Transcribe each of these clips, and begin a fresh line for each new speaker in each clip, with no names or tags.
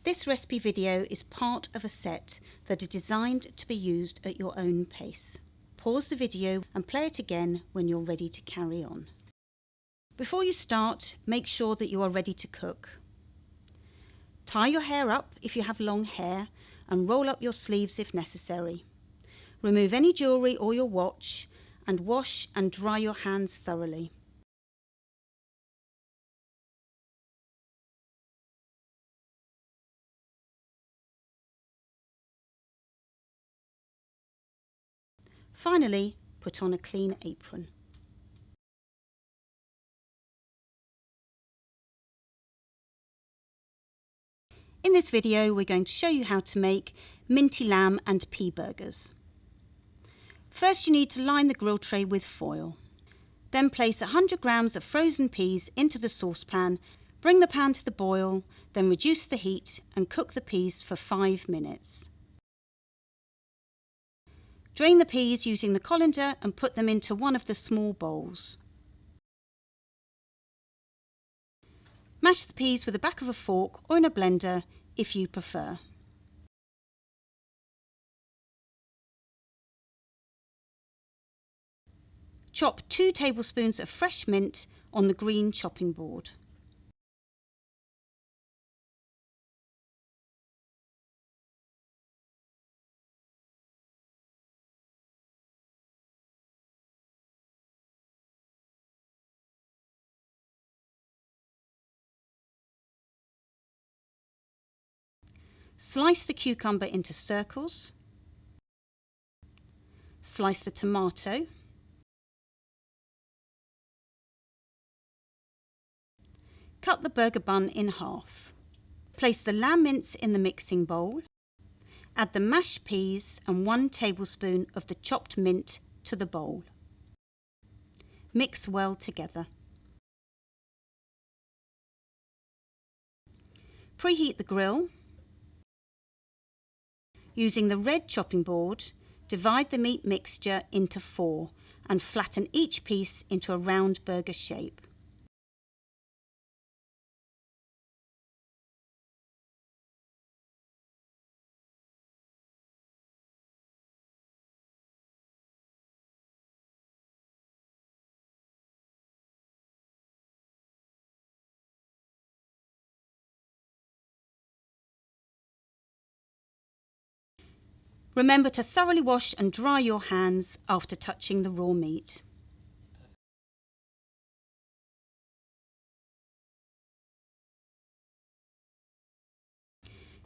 This recipe video is part of a set that are designed to be used at your own pace. Pause the video and play it again when you're ready to carry on. Before you start, make sure that you are ready to cook. Tie your hair up if you have long hair and roll up your sleeves if necessary. Remove any jewellery or your watch and wash and dry your hands thoroughly. Finally, put on a clean apron. In this video, we're going to show you how to make minty lamb and pea burgers. First, you need to line the grill tray with foil. Then place 100 grams of frozen peas into the saucepan, bring the pan to the boil, then reduce the heat and cook the peas for 5 minutes. Drain the peas using the colander and put them into one of the small bowls. Mash the peas with the back of a fork or in a blender if you prefer. Chop 2 tablespoons of fresh mint on the green chopping board. Slice the cucumber into circles. Slice the tomato. Cut the burger bun in half. Place the lamb mince in the mixing bowl. Add the mashed peas and 1 tablespoon of the chopped mint to the bowl. Mix well together. Preheat the grill. Using the red chopping board, divide the meat mixture into 4 and flatten each piece into a round burger shape. Remember to thoroughly wash and dry your hands after touching the raw meat.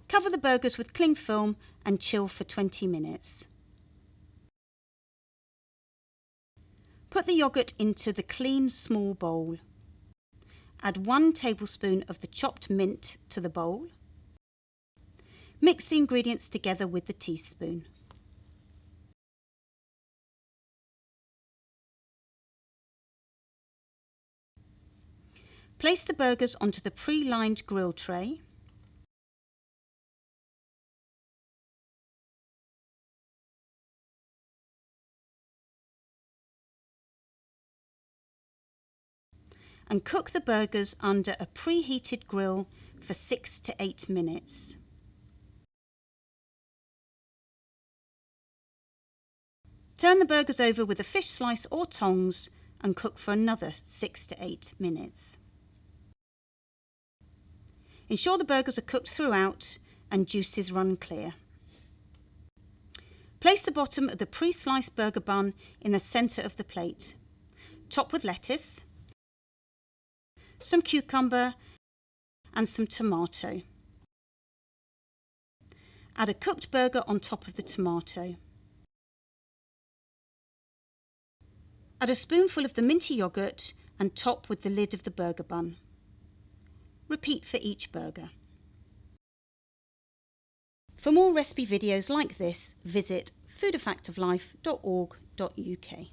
Cover the burgers with cling film and chill for 20 minutes. Put the yoghurt into the clean small bowl. Add 1 tablespoon of the chopped mint to the bowl. Mix the ingredients together with the teaspoon. Place the burgers onto the pre-lined grill tray. And cook the burgers under a preheated grill for 6 to 8 minutes. Turn the burgers over with a fish slice or tongs and cook for another 6 to 8 minutes. Ensure the burgers are cooked throughout and juices run clear. Place the bottom of the pre-sliced burger bun in the centre of the plate. Top with lettuce, some cucumber and some tomato. Add a cooked burger on top of the tomato. Add a spoonful of the minty yoghurt and top with the lid of the burger bun. Repeat for each burger. For more recipe videos like this, visit foodafactoflife.org.uk.